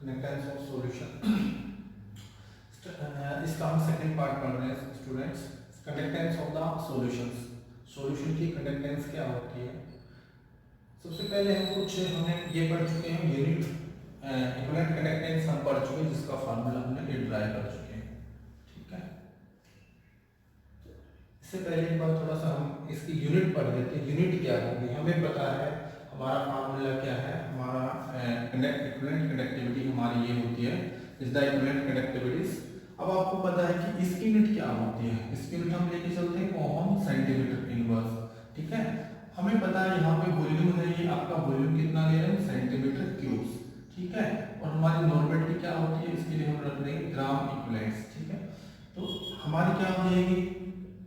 Conductance of solution. इसका हम second part पढ़ रहे हैं students. Conductance of the solutions, solution की कंडक्टेंस क्या होती है। सबसे पहले हमें ये पढ़ चुके हैं यूनिट इक्विवेलेंट कंडक्टेंस हम पढ़ चुके हैं, जिसका फार्मूला हमने ड्राइव कर चुके हैं। ठीक है, इससे पहले एक बार थोड़ा सा हम इसकी यूनिट पढ़ लेते हैं। यूनिट क्या होगी, हमें पता है हमारा फार्मूला क्या है। हमारा इक्विवेलेंट कंडक्टिविटी हमारी ये होती है, इज द इक्विवेलेंट कंडक्टिविटीज। अब आपको पता है कि इसकी यूनिट क्या होती है। इसकी यूनिट हम लेके चलते हैं ओम सेंटीमीटर इनवर्स। ठीक है, हमें पता है यहाँ पे वॉल्यूम है, ये आपका वॉल्यूम कितना ले रहे हैं, सेंटीमीटर क्यूब्स। ठीक है, और हमारी नॉर्मेलिटी क्या होती है, इसके लिए हम रख देंगे ग्राम इक्विवेलेंट्स। ठीक है, तो हमारी क्या हो जाएगी,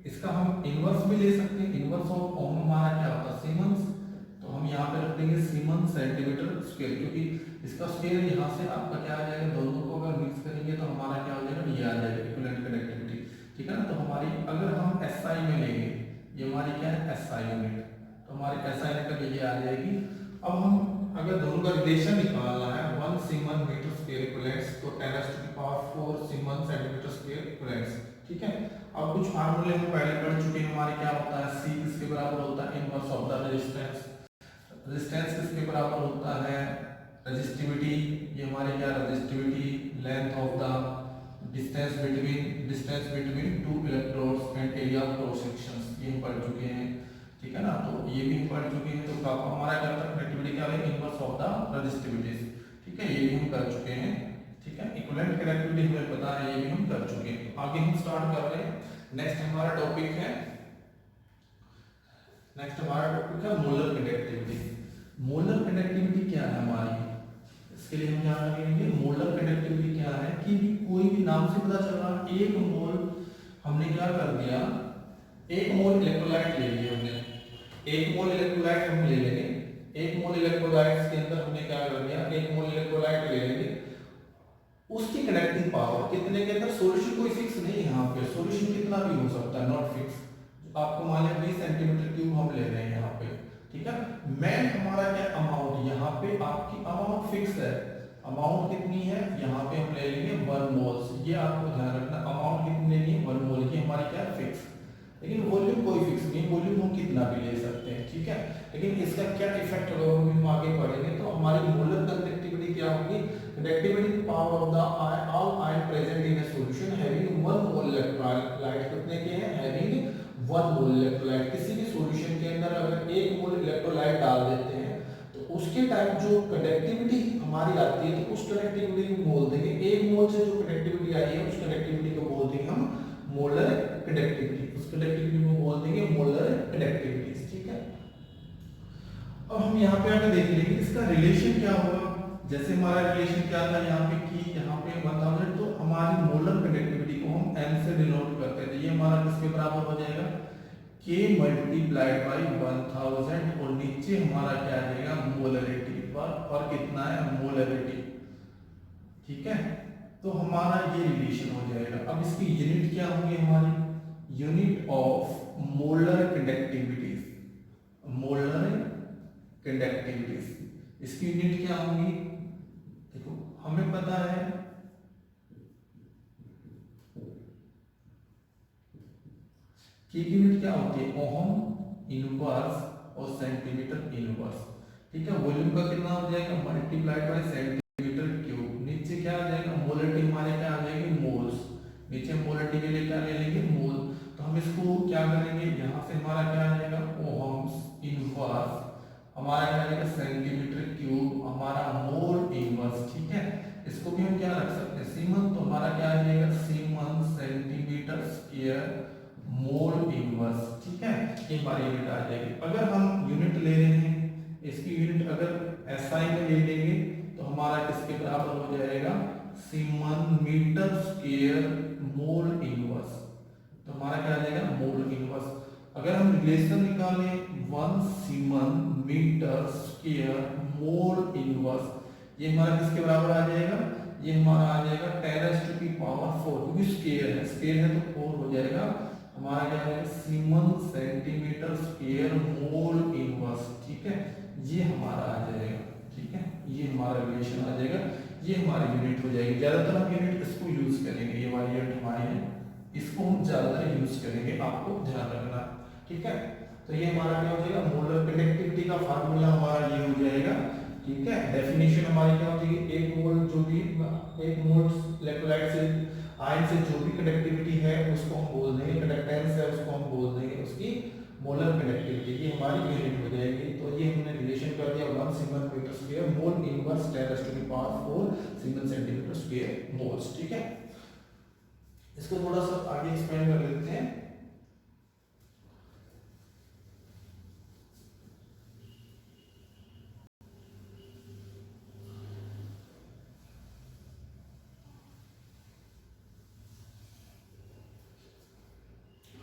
इसका हम इनवर्स भी ले सकते हैं। इनवर्स ऑफ ओम हमारा क्या होता है, सीमेंस। तो हम यहाँ पे रख देंगे सीमेंस सेंटीमीटर स्क्वायर, क्योंकि इसका स्क्वायर यहाँ से आपका क्या आ जाएगा, दोनों को अगर मिक्स करेंगे तो हमारा क्या हो जाएगा, ये आ जाएगा इक्विवेलेंट कंडक्टिविटी। ठीक है ना, तो हमारी अगर हम एसआई में लेंगे, ये हमारी क्या है एसआई यूनिट, तो हमारी एसआई यूनिट ये आ जाएगी। अब हम अगर दोनों का रिलेशन निकालना है, 1 सीमेंस मीटर स्क्वायर इक्विवेलेंट्स, तो 10⁴ सीमेंस सेंटीमीटर स्क्वायर इक्विवेलेंट्स। ठीक है, अब कुछ फार्मूले हम पहले पढ़ चुके हैं। हमारे क्या होता है, सी किसके बराबर होता है, inverse of the resistance. Resistance किसके बराबर होता है, रेजिस्टिविटी। ये हमारे क्या resistivity, length of the distance between two electrodes and area of cross sections, ये हम पढ़ चुके हैं। ठीक है ना, तो ये भी हम पढ़ चुके हैं। तो हमारा क्या होता है, कंडक्टिविटी क्या है, इनवर्स ऑफ द रेजिस्टिविटीज। ठीक है, ये भी हम कर चुके हैं। ठीक है, इक्विवेलेंट कंडक्टिविटी हमें पता है, ये भी हम कर चुके हैं। आगे हम स्टार्ट कर रहे हैं। नेक्स्ट हमारा टॉपिक है मोलर कंडक्टिविटी। मोलर कंडक्टिविटी क्या है हमारी, इसके लिए हम क्या करेंगे, मोलर कंडक्टिविटी क्या है कि कोई भी नाम से पता चल रहा है, एक मोल हमने क्या कर दिया, एक मोल इलेक्ट्रोलाइट ले लिया हमने। एक मोल इलेक्ट्रोलाइट हम ले लेंगे, एक मोल इलेक्ट्रोलाइट के अंदर हमने क्या कर दिया, एक मोल इलेक्ट्रोलाइट ले लेंगे। उसकी कनेक्टिंग पावर कितने के अंदर, सॉल्यूशन कोई फिक्स नहीं है यहाँ पे, सॉल्यूशन कितना भी हो सकता है, नॉट फिक्स। आपको मान लिया 20 सेंटीमीटर क्यूब हम ले रहे हैं यहाँ पे। ठीक है, मैन हमारा क्या अमाउंट, यहाँ पे आपकी अमाउंट फिक्स है। अमाउंट कितनी है, यहाँ पे हम ले लेंगे 1 मोल्स। ये आपको ध्यान रखना, अमाउंट कितनी लेनी है, 1 मोल की हमारी क्या फिक्स। लेकिन वॉल्यूम कोई फिक्स नहीं, वॉल्यूम हम कितना भी ले सकते हैं। ठीक है, लेकिन इसका क्या इफेक्ट होगा हम आगे पढ़ेंगे। तो हमारी मोलर कंडक्टिविटी क्या होगी, conductivity power of the all ion present in a solution having 1 mole electrolyte. कितने के हैं, हैविंग 1 मोल इलेक्ट्रोलाइट। किसी भी सॉल्यूशन के अंदर अगर 1 मोल इलेक्ट्रोलाइट डाल देते हैं तो उसके टाइम जो कंडक्टिविटी हमारी आती है, तो उस कंडक्टिविटी को बोल देंगे, 1 मोल से जो कंडक्टिविटी आई है उस कंडक्टिविटी को बोल देंगे हम मोलर कंडक्टिविटी। उस कंडक्टिविटी को बोल देंगे मोलर कंडक्टिविटी। ठीक है, अब हम यहाँ पे आके देख लेंगे इसका रिलेशन क्या होगा। जैसे हमारा रिलेशन क्या था यहाँ पे कि यहाँ पे 1000, तो हमारी मोलर कंडक्टिविटी को हम m से डिनोट करते हैं। तो ये हमारा किसके बराबर हो जाएगा, k मल्टीप्लाइड बाई 1000, और नीचे हमारा क्या आ जाएगा, मोलरिटी पर, और कितना है मोलरिटी। ठीक है, तो हमारा ये रिलेशन हो जाएगा। अब इसकी यूनिट क्या होगी, हमारी unit of molar conductivities. Molar conductivities, इसकी यूनिट क्या होगी, देखो हमें पता है कि यूनिट क्या होती है, ओम इनवर्स और सेंटीमीटर इनवर्स। ठीक है, वॉल्यूम का कितना हो जाएगा, मल्टीप्लाइड बाय सेंटीमीटर क्यूब। नीचे क्या आ जाएगा, मोलरिटी हमारे क्या आ जाएगी, मोल्स। नीचे मोलरिटी के लिए क्या ले लेंगे, मोल। तो हम इसको क्या करेंगे, यहाँ से हमारा क्या आ जाएगा, ओम्स इनवर्स, हमारा क्या आ जाएगा सेंटीमीटर क्यूब, हमारा मोल इनवर्स। ठीक है, इसको भी हम क्या रख सकते हैं, सीमन। तो हमारा क्या आ जाएगा, semen centimetre square mole inverse. ठीक है, ये हमारी यूनिट आ जाएगी। अगर हम यूनिट ले रहे हैं, इसकी यूनिट अगर एसआई में ले लेंगे तो हमारा किसके बराबर हो जाएगा, siemens metre square mole inverse. तो हमारा क्या आ जाएगा, मोल इनवर्स। अगर हम रिलेशन निकालें 1 siemens metre square mole inverse, ये हमारा किसके बराबर आ जाएगा, ये हमारा आ जाएगा 10⁴, क्योंकि स्क्वायर है, स्क्वायर है तो 4 हो जाएगा। हमारा क्या है, semen centimetre square mole inverse. ठीक है, ये हमारा आ जाएगा। ठीक है, ये हमारा हमारा रिलेशन आ जाएगा, ये हमारी यूनिट हो जाएगी। ज्यादातर हम यूनिट इसको यूज करेंगे, ये वाली यूनिट हमारी है, इसको हम ज्यादातर यूज करेंगे, आपको ध्यान रखना, ठीक है। तो ये हमारा क्या हो जाएगा, मोलर कंडक्टिविटी का फार्मूला हमारा ये हो जाएगा, ठीक है। डेफिनेशन हमारी क्या हो जाएगी, एक मोल जो भी एक मोल इलेक्ट्रोलाइट से आयन से जो भी कंडक्टिविटी है उसको हम बोल देंगे, कंडक्टेंस है उसको हम बोल देंगे उसकी मोलर कंडक्टिविटी, ये हमारी यूनिट हो जाएगी। तो ये हमने रिलेशन कर दिया 1 siemens metre square mole inverse 10⁻⁴ siemens centimetre square moles, ठीक है। इसको थोड़ा सा आगे एक्सप्लेन कर लेते हैं।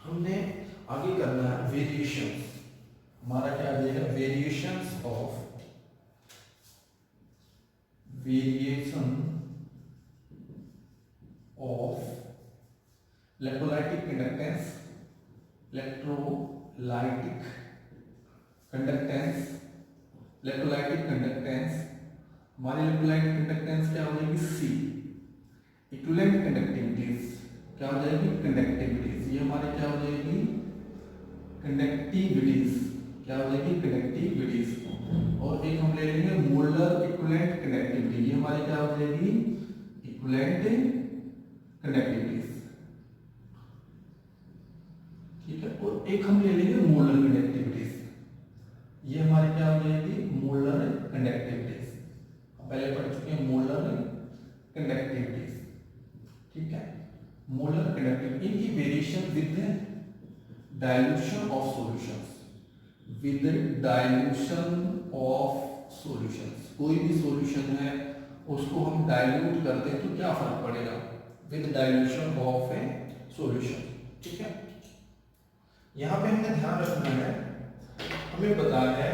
हमने आगे करना है वेरिएशंस, हमारा क्या आ जाएगा, variation of electrolytic conductance, electrolytic conductance, electrolytic conductance, हमारी इलेक्ट्रोलाइटिक कंडक्टेंस क्या हो जाएगी, सी। इक्विवेलेंट कंडक्टिविटीज क्या हो जाएगी, कंडक्टिविटीज, ये हमारे क्या हो जाएगी, कंडक्टिविटीज, क्या हो जाएगी, कंडक्टिविटीज। और एक हम ले लेंगे मोलर इक्विवेलेंट कंडक्टिविटी, ये हमारी क्या हो जाएगी, इक्विवेलेंट कंडक्टिविटीज, ठीक है। और एक हम ले लेंगे मोलर कंडक्टिविटीज, ये हमारी क्या हो जाएगी, मोलर कंडक्टिविटीज, पहले पढ़ चुके हैं मोलर कंडक्टिविटीज, ठीक है। मोलर कंडक्टिविटी, इनकी variation with dilution of solutions, with dilution of solutions, कोई भी सॉल्यूशन है उसको हम डाइल्यूट करते हैं तो क्या फर्क पड़ेगा, with dilution of A solution, ठीक है। यहां पे हमें ध्यान रखना है, हमें पता है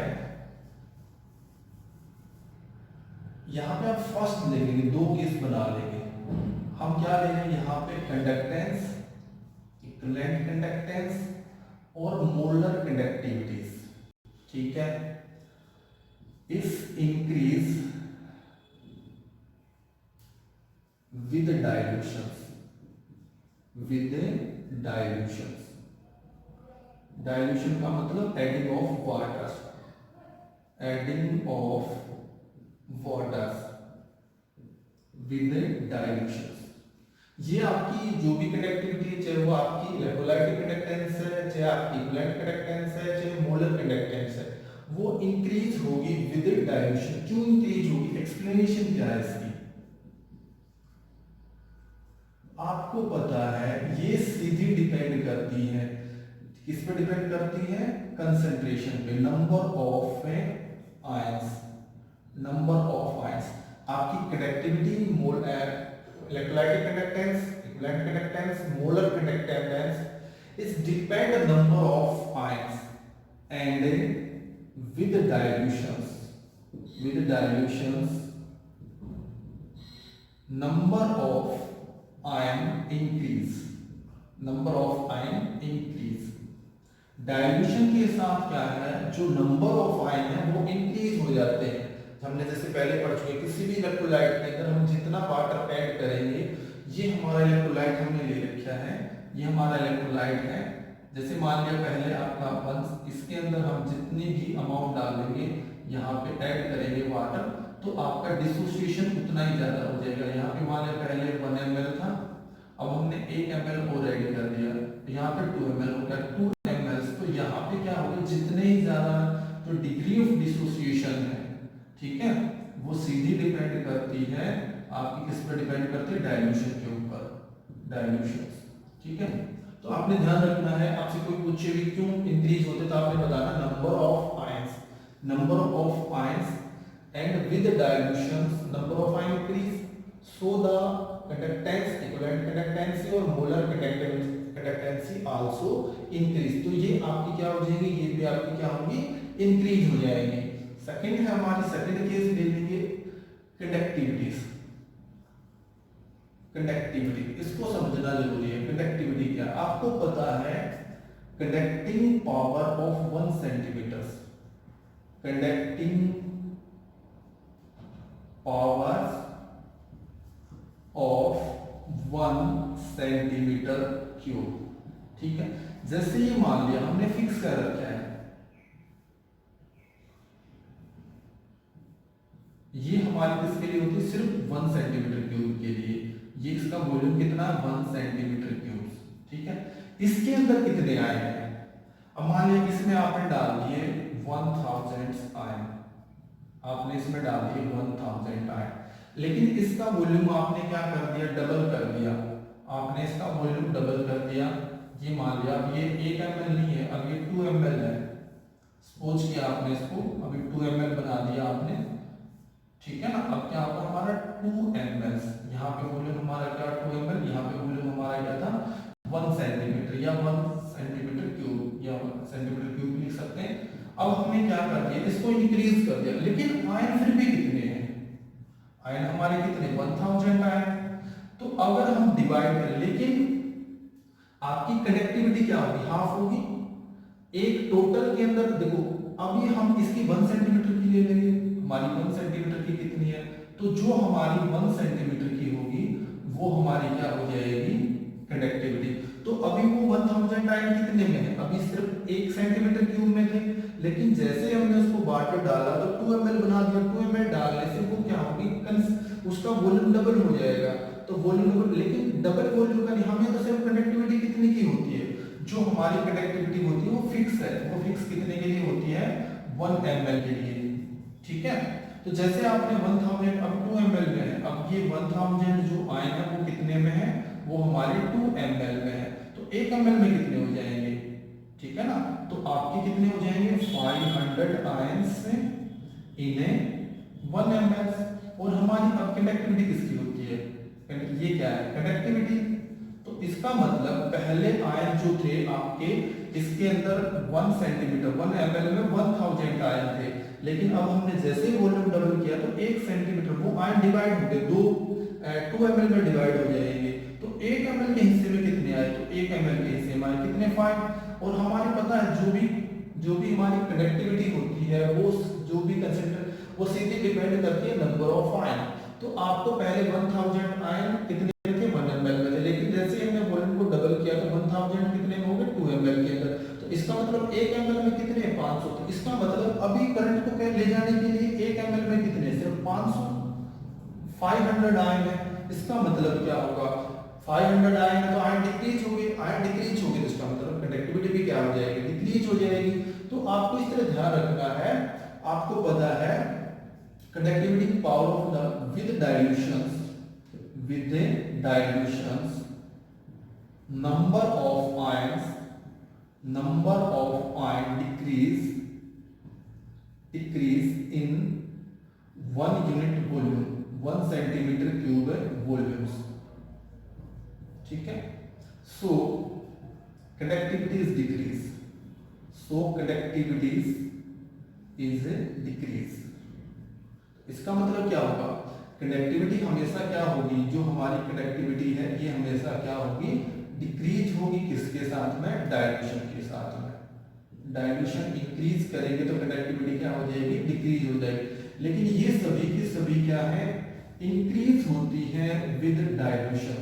यहां पे आप फर्स्ट देखेंगे, दो केस बना लेंगे हम, क्या ले रहे हैं यहाँ पे, कंडक्टेंस, इक्विवेलेंट कंडक्टेंस और मोलर कंडक्टिविटीज, ठीक है। If increase with dilutions, with dilutions, dilution का मतलब adding of water, adding of water with dilutions, ये आपकी जो भी कंडक्टिविटी है, चाहे वो आपकी इलेक्ट्रोलाइटिक कंडक्टेंस है, चाहे आपकी इक्विवेलेंट कंडक्टेंस है, चाहे मोलर कंडक्टेंस है, वो इंक्रीज होगी विद डाइल्यूशन। क्यों इंक्रीज होगी, एक्सप्लेनेशन क्या है इसकी, आपको पता है ये सीधी डिपेंड करती है, किस पे डिपेंड करती है, कंसंट्रेशन पे, number of ions, number of ions. आपकी conductivity, mole electrolytic conductance, equivalent conductance, molar conductance is depend number of ions and with dilutions, with dilutions number of ion increase, number of ion increase. Dilution के साथ क्या है, जो number of ion है वो increase हो जाते हैं। हमने जैसे पहले पढ़ चुके, किसी भी इलेक्ट्रोलाइट के अंदर हम जितना वाटर ऐड करेंगे, ये हमारा इलेक्ट्रोलाइट हमने ले रखा है, ये हमारा इलेक्ट्रोलाइट है। जैसे मान लिया पहले आपका वंस, इसके अंदर हम जितनी भी अमाउंट डालेंगे, यहाँ पे ऐड करेंगे वाटर, तो आपका डिसोसिएशन उतना ही ज्यादा हो जाएगा। यहाँ पे मान लिया पहले 1 ml था, अब हमने 1 ml और ऐड कर दिया, यहाँ पे 2 ml हो गया, 2 ml, तो यहाँ पे क्या होगा, जितने ही ज्यादा जो डिग्री ऑफ डिसोसिएशन है, ठीक है, वो सीधी डिपेंड करती है आपकी, किस पर डिपेंड करती है, डाइल्यूशन के ऊपर, डाइल्यूशन, ठीक है। तो आपने ध्यान रखना है, आपसे कोई पूछे भी क्यों इंक्रीज होते, तो आपने बताना number of ions, number of ions and with dilution number of ion increase, so the conductance, equivalent conductancy और मोलर कंडक्टेंसी आल्सो इंक्रीज। तो ये आपकी क्या हो जाएगी, ये भी आपकी क्या होगी, इंक्रीज हो जाएगी। सेकंड है हमारी, सेकंड केस ले लेंगे कंडक्टिविटीज, कंडक्टिविटी, इसको समझना जरूरी है। कंडक्टिविटी क्या, आपको पता है conducting power of 1 centimetre, conducting power of 1 centimetre cube. ठीक है, जैसे ये मान लिया हमने फिक्स कर रखा है, ये हमारी किसके लिए होती है, सिर्फ 1 सेंटीमीटर क्यूब के लिए। ये इसका वॉल्यूम कितना है, 1 सेंटीमीटर क्यूब। ठीक है, इसके अंदर कितने आए हैं, अब मान लिया इसमें आपने डाल दिए 1000 आयन, आपने इसमें डाल दिए 1000 आयन, लेकिन इसका वॉल्यूम आपने क्या कर दिया, डबल कर दिया। आपने इसका वॉल्यूम डबल कर दिया। ये मान लिया अब ये 1 ml नहीं है, अब ये 2 ml है। सपोज किया आपने इसको अभी 2 ml बना दिया आपने। ठीक है ना, अब क्या होगा हमारा 2 ml, यहाँ पे वॉल्यूम हमारा क्या 2 ml, यहाँ पे वॉल्यूम हमारा क्या था 1 सेंटीमीटर या 1 सेंटीमीटर क्यूब या 1 सेंटीमीटर क्यूब लिख सकते हैं। अब हमने क्या कर दिया, इसको इंक्रीज कर दिया, लेकिन आयन फिर भी कितने हैं, आयन हमारे कितने 1000 आयन। तो अगर हम डिवाइड करें, लेकिन आपकी कनेक्टिविटी क्या होगी, हाफ होगी। एक टोटल के अंदर देखो, अभी हम इसकी 1 सेंटीमीटर की ले लेंगे, हमारी 1 सेंटीमीटर की कितनी है, तो जो हमारी 1 सेंटीमीटर की होगी वो हमारी क्या हो जाएगी, कंडक्टिविटी। तो अभी वो 1000 आयन कितने में है, अभी सिर्फ 1 सेंटीमीटर क्यूब में थे, लेकिन जैसे हमने उसको वाटर डाला तो 2 ml बना दिया। 2 ml डालने से वो क्या होगी, उसका वॉल्यूम डबल हो जाएगा। तो वॉल्यूम डबल, लेकिन डबल वॉल्यूम का नहीं, हमें तो सिर्फ कंडक्टिविटी कितने की होती है, जो हमारी कंडक्टिविटी होती है वो फिक्स है, वो फिक्स कितने के लिए होती है, 1 ml के लिए। ठीक है, तो जैसे आपने 1000 अब 2 ml में है, अब ये 1000 जो आयन है वो कितने में है, वो हमारे 2 ml में है। तो 1 ml में कितने हो जाएंगे, ठीक है ना, तो आपके कितने हो जाएंगे 500 आयंस इन 1 ml। और हमारी अब कंडक्टिविटी किसकी होती है, ये क्या है कंडक्टिविटी। तो इसका मतलब पहले आयन जो थे आपके, इसके अंदर 1 सेंटीमीटर 1 ml में 1000 आयन थे, लेकिन अब हमने जैसे वॉल्यूम डबल किया तो 1 सेंटीमीटर वो आयन डिवाइड हो गए, 2 ml में डिवाइड हो जाएंगे। तो 1 ml के हिस्से में कितने आए, तो 1 ml के हिस्से में आए कितने 5। और हमारे पता है जो भी हमारी कंडक्टिविटी होती है वो जो भी कंसेंट्रेट वो सीधे डिपेंड करती है नंबर ऑफ आयन। तो आपको पहले 1000 आयन कितने थे 1 ml में थे, लेकिन जैसे हमने वॉल्यूम को डबल किया तो 1000 कितने में हो गए 2 ml के अंदर। तो इसका मतलब 1 ml में कितने 500। तो इसका मतलब अभी करंट को ले जाने के लिए 1 ml में कितने सिर्फ 500 आयन है। इसका मतलब क्या होगा 500 आयन है तो आयन डिक्रीज हो गए, आयन डिक्रीज हो गए, तो इसका मतलब कंडक्टिविटी भी क्या हो जाएगी, डिक्रीज हो जाएगी। तो आपको इस तरह ध्यान रखना है, आपको पता है conductivity power of the with dilutions number of ion decrease in 1 unit volume 1 centimetre cube volumes. ठीक है, सो कंडक्टिविटी इज डिक्रीज। इसका मतलब क्या होगा, कंडक्टिविटी हमेशा क्या होगी, जो हमारी कंडक्टिविटी है ये हमेशा क्या होगी, डिक्रीज होगी। किसके साथ में, डाइल्यूशन के साथ में। डाइल्यूशन इंक्रीज करेंगे तो कंडक्टिविटी क्या हो जाएगी, डिक्रीज हो जाएगी। लेकिन ये सभी की सभी क्या है, इंक्रीज होती है विद डाइल्यूशन।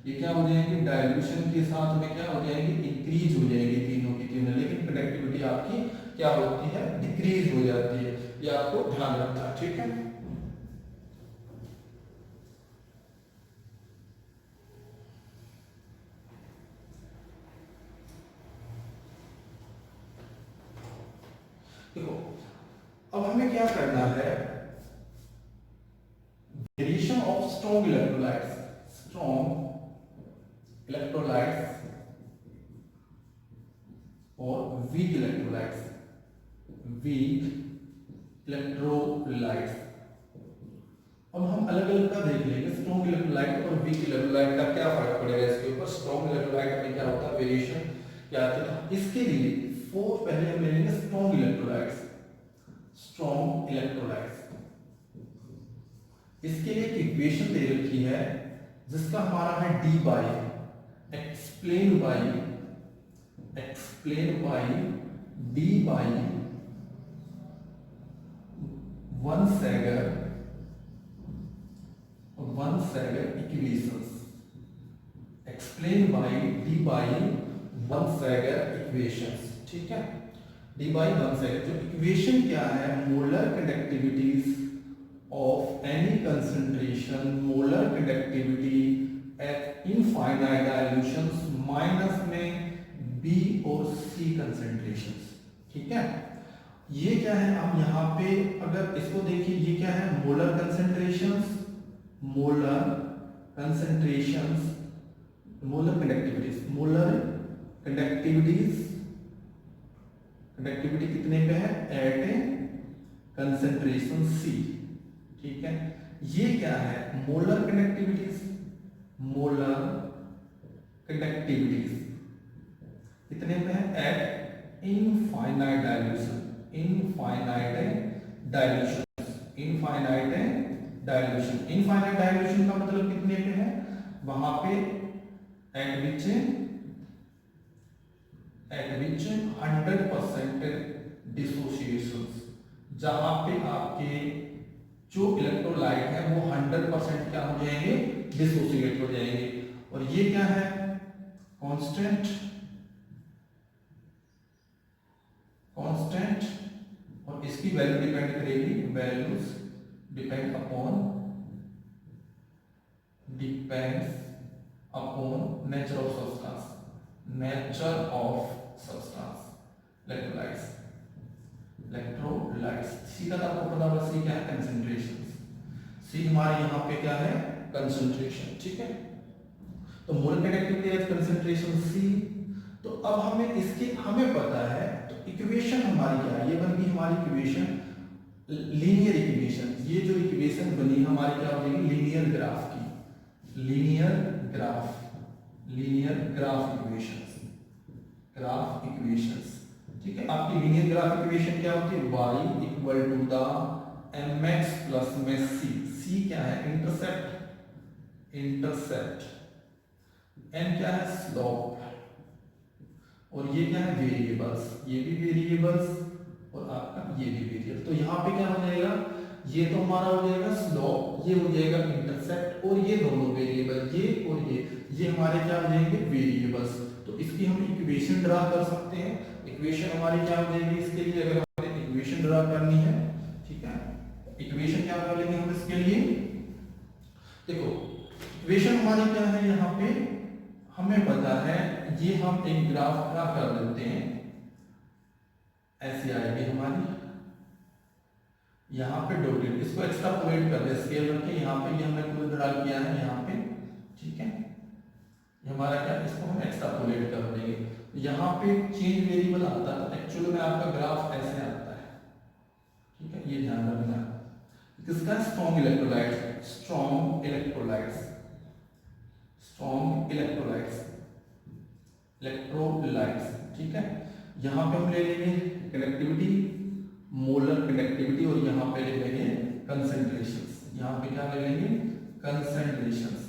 ये क्या हो जाएंगे, डाइल्यूशन के साथ में क्या हो जाएंगे, इंक्रीज हो जाएगी तीनों की तीनों, लेकिन कंडक्टिविटी आपकी क्या होती है, डिक्रीज हो जाती है। ये आपको ध्यान रखना है। ठीक है, देखो अब हमें क्या करना है, वेरिएशन ऑफ स्ट्रॉन्ग इलेक्ट्रोलाइट्स और वीक इलेक्ट्रोलाइट्स। अब हम अलग अलग का देख लेंगे, स्ट्रॉन्ग इलेक्ट्रोलाइट और वीक इलेक्ट्रोलाइट का क्या फर्क पड़ेगा इसके ऊपर। स्ट्रॉन्ग इलेक्ट्रोलाइट में क्या होता है, वेरिएशन क्या आती है। इसके लिए पहले हम ले लेंगे स्ट्रॉन्ग इलेक्ट्रोलाइट्स। इसके लिए एक इक्वेशन दे रखी है जिसका हमारा है D by explain by D by 1 सेगर Van-Sager equations explained by D by Van-Sager equations, ठीक है। D by Van-Sager जो इक्वेशन क्या है, molar conductivities of any concentration, molar conductivity eight infinite dilutions minus में B और C कंसंट्रेशंस, ठीक है। ये क्या है, आप यहाँ पे अगर इसको देखिए, ये क्या है, molar concentrations, molar concentrations, molar conductivities, molar conductivities, conductivity कितने पे है, एट ए कंसंट्रेशन C, ठीक है। ये क्या है, मोलर कंडक्टिविटीज, मोलर कंडक्टिविटीज कितने पे है, eight infinite dilution, infinite dilution, infinite dilution, infinite dilution का मतलब कितने पे है, वहां पे एट विच 100% डिसोसिएशन, जहां पे आपके जो इलेक्ट्रोलाइट है वो 100% क्या हो जाएंगे, डिसोसिएट हो जाएंगे। और ये क्या है, कांस्टेंट, कांस्टेंट, और इसकी वैल्यू डिपेंड करेगी, values depend upon, depends upon nature of substance, nature of substance, electrolytes, electrolytes. C का आपको पता होगा, सी क्या है, कंसंट्रेशन, सी हमारे यहाँ पे क्या है, कंसंट्रेशन, ठीक है। तो molar conductivity as concentration C. तो अब हमें इसके हमें पता है, तो इक्वेशन हमारी क्या है, ये बन गई हमारी इक्वेशन, लीनियर इक्वेशन। ये जो इक्वेशन बनी हमारी क्या हो जाएगी, लीनियर ग्राफ की, linear graph, linear graph equations, graph equations, ठीक है। आपकी लीनियर ग्राफ इक्वेशन क्या होती है, y equal to the mx plus में c, c क्या है, इंटरसेप्ट, इंटरसेप्ट, n क्या है, स्लोप, और ये क्या है, वेरिएबल्स, ये भी वेरिएबल्स और आपका ये भी वेरिएबल। तो यहाँ पे क्या हो जाएगा, ये तो हमारा हो जाएगा स्लोप, ये हो जाएगा इंटरसेप्ट, और ये दोनों वेरिएबल, ये और ये हमारे क्या हो जाएंगे, वेरिएबल्स। तो इसकी हम इक्वेशन ड्रा कर सकते हैं। इक्वेशन हमारी क्या हो जाएगी इसके लिए, अगर हमें इक्वेशन ड्रा करनी है, ठीक है, इक्वेशन क्या कर लेंगे हम इसके लिए, देखो इक्वेशन हमारी क्या है, यहाँ पे हमें पता है, ये हम एक ग्राफ ड्रा कर लेते हैं, ऐसी आएगी हमारी, यहाँ पे डॉटेड, इसको एक्स्ट्रापोलेट कर दे, स्केल रखें, यहाँ पे ये हमने खुद ड्रा किया है यहाँ पे, ठीक है। ये हमारा क्या, इसको हम एक्स्ट्रापोलेट कर देंगे, यहाँ पे चेंज वेरिएबल आता है, एक्चुअली में आपका ग्राफ ऐसे आता है, ठीक है, ये ध्यान रखना। किसका, strong electrolytes, strong electrolytes, strong electrolytes, electrolytes, ठीक है। यहाँ पे हम ले लेंगे कंडक्टिविटी, मोलर कंडक्टिविटी, और यहाँ पे ले लेंगे कंसंट्रेशंस, यहाँ पे क्या ले लेंगे, कंसंट्रेशंस,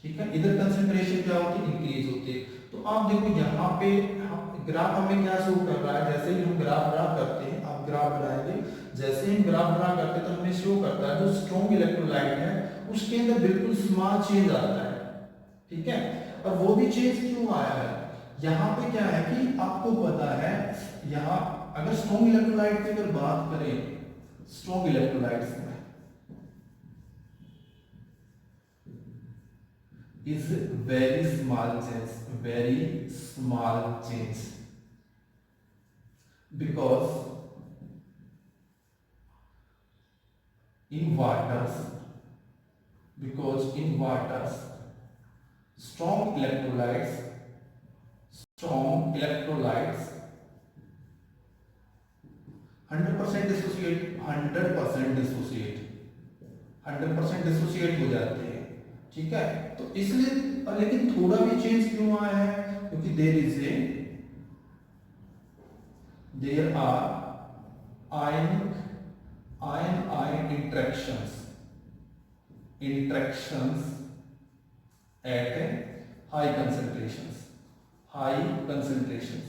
ठीक है। इधर कंसंट्रेशन क्या होती है, इंक्रीज होती है। तो आप देखो यहाँ पे ग्राफ हमें क्या शो कर रहा है, जैसे ही हम ग्राफ ड्रा करते हैं, आप ग्राफ बनाएंगे, जैसे ही हम ग्राफ ड्रा करते हैं तो हमें शो करता है जो स्ट्रॉन्ग इलेक्ट्रोलाइट है उसके अंदर बिल्कुल स्मॉल चेंज आता है, ठीक है। और वो भी चेंज क्यों आया है, यहाँ पे क्या है कि आपको पता है, यहाँ अगर स्ट्रॉन्ग इलेक्ट्रोलाइट की अगर बात करें, स्ट्रॉन्ग इलेक्ट्रोलाइट्स में is very small change, very small change, because in waters, strong electrolytes 100% dissociate हो जाते हैं, ठीक है। तो इसलिए, लेकिन थोड़ा भी चेंज क्यों आया है, क्योंकि there are ion interactions at high concentrations,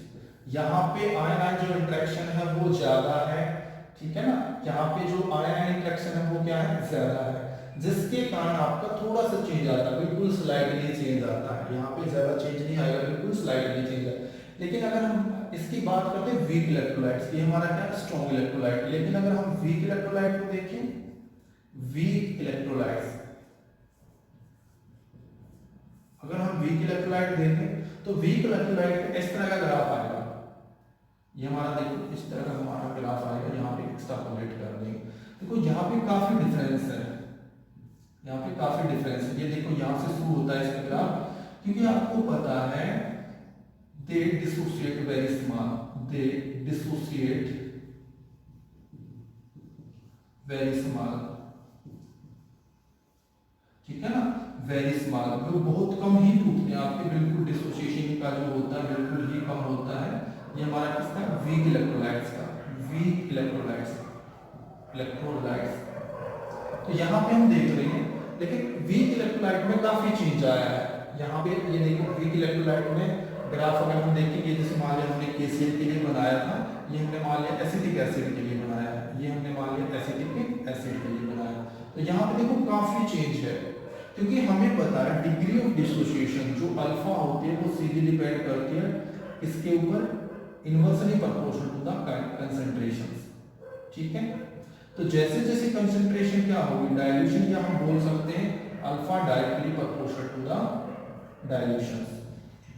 यहाँ पे आयन जो इंटरेक्शन है वो ज्यादा है, ठीक है ना, यहाँ पे जो आयन इंटरेक्शन है वो क्या है, ज्यादा है। जिसके कारण आपका थोड़ा सा चेंज आता है, बिल्कुल स्लाइडली चेंज आता है। यहाँ पे ज्यादा चेंज नहीं आएगा, बिल्कुल स्लाइडली चेंज आएगा। लेकिन अगर हम इसकी बात करते हैं वीक इलेक्ट्रोलाइट्स की, हमारा क्या है स्ट्रॉन्ग इलेक्ट्रोलाइट। लेकिन अगर हम वीक इलेक्ट्रोलाइट को देखें, वीक इलेक्ट्रोलाइट्स, अगर हम वीक इलेक्ट्रोलाइट देखें तो वीक इलेक्ट्रोलाइट इस तरह का ग्राफ आएगा। ये हमारा देखो इस तरह का हमारा ग्राफ आएगा, यहाँ पे एक्सट्रापोलेट कर देंगे। देखो यहाँ पे काफी डिफरेंस है, यहाँ पे काफी डिफरेंस है। ये देखो यहाँ से शुरू होता है इसका ग्राफ, क्योंकि आपको पता है they dissociate very small, they dissociate very small, ठीक है ना, वेरी स्मॉल, जो बहुत कम ही टूटते हैं आपके, बिल्कुल डिसोसिएशन का जो होता है बिल्कुल ही कम होता है। ये हमारा किसका, वीक इलेक्ट्रोलाइट्स का, वीक इलेक्ट्रोलाइट्स, इलेक्ट्रोलाइट्स। तो यहाँ पे हम देख रहे हैं, लेकिन वीक इलेक्ट्रोलाइट में काफी चेंज आया है। यहाँ पे ये देखो वीक इलेक्ट्रोलाइट में ग्राफ अगर हम देखेंगे, जैसे मान लिया हमने KCl के लिए बनाया था, ये हमने मान लिया एसिटिक एसिड के लिए बनाया, ये हमने मान लिया एसिटिक एसिड के लिए बनाया। तो यहाँ पे देखो काफी चेंज है, क्योंकि हमें पता है डिग्री ऑफ डिसोसिएशन जो अल्फा होती है वो सीधे डिपेंड करती है इसके ऊपर, inversely proportional to the concentrations, ठीक है। तो जैसे जैसे कंसंट्रेशन क्या होगी, डाइल्यूशन, या हम बोल सकते हैं alpha directly proportional to the dilution,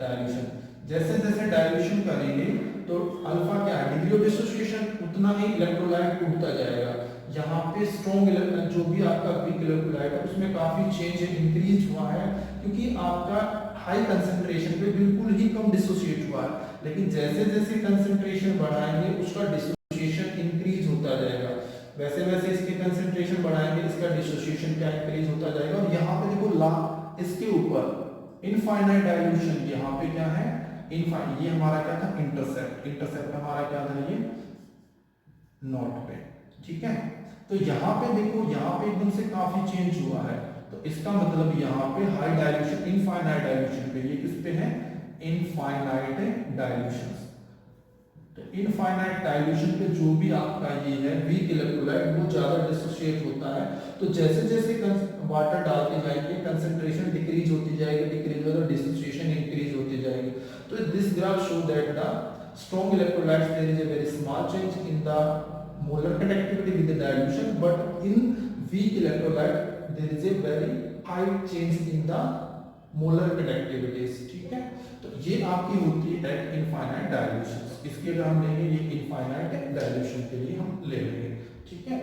dilution. जैसे जैसे डाइल्यूशन करेंगे तो अल्फा क्या है, डिग्री ऑफ डिसोसिएशन, उतना ही इलेक्ट्रोलाइट टूटता जाएगा। यहाँ पे स्ट्रॉन्ग इलेक्ट्रोलाइट जो भी आपका वीक इलेक्ट्रोलाइट है उसमें काफी चेंज इंक्रीज हुआ है, क्योंकि आपका हाई कंसंट्रेशन पे बिल्कुल ही कम डिसोसिएट हुआ है। लेकिन जैसे जैसे कंसंट्रेशन बढ़ाएंगे उसका डिसोसिएशन इंक्रीज होता जाएगा, वैसे वैसे इसके कंसंट्रेशन बढ़ाएंगे इसका डिसोसिएशन क्या इंक्रीज होता जाएगा। और यहाँ पे देखो इसके ऊपर इनफाइनाइट डाइल्यूशन, यहाँ पे क्या है इनफाइनाइट, ये हमारा क्या था इंटरसेप्ट, इंटरसेप्ट हमारा क्या था ये नॉट पे, ठीक है। तो यहाँ पे देखो यहाँ पे एकदम से काफी चेंज हुआ है, तो इसका मतलब यहाँ पे हाई डाइल्यूशन, इनफाइनाइट डाइल्यूशन पे, ये किस पे है इनफाइनाइट डाइल्यूशन। तो इनफाइनाइट डाइल्यूशन पे जो भी आपका ये है वीक इलेक्ट्रोलाइट वो ज्यादा डिसोसिएट होता है। तो जैसे जैसे वाटर डालते जाएंगे कंसंट्रेशन डिक्रीज होती जाएगी, डिक्रीज होगा, डिसोसिएशन इंक्रीज होती जाएगी। तो this graph show that the strong electrolytes there is a very small change in the molar conductivity with the dilution, but in weak electrolyte there is a very high change in the molar conductivities, ठीक है। तो ये आपकी होती है eight infinite dilution. इसके अगर हम लेंगे ये इनफाइनाइट डाइल्यूशन के लिए हम ले लेंगे, ठीक है।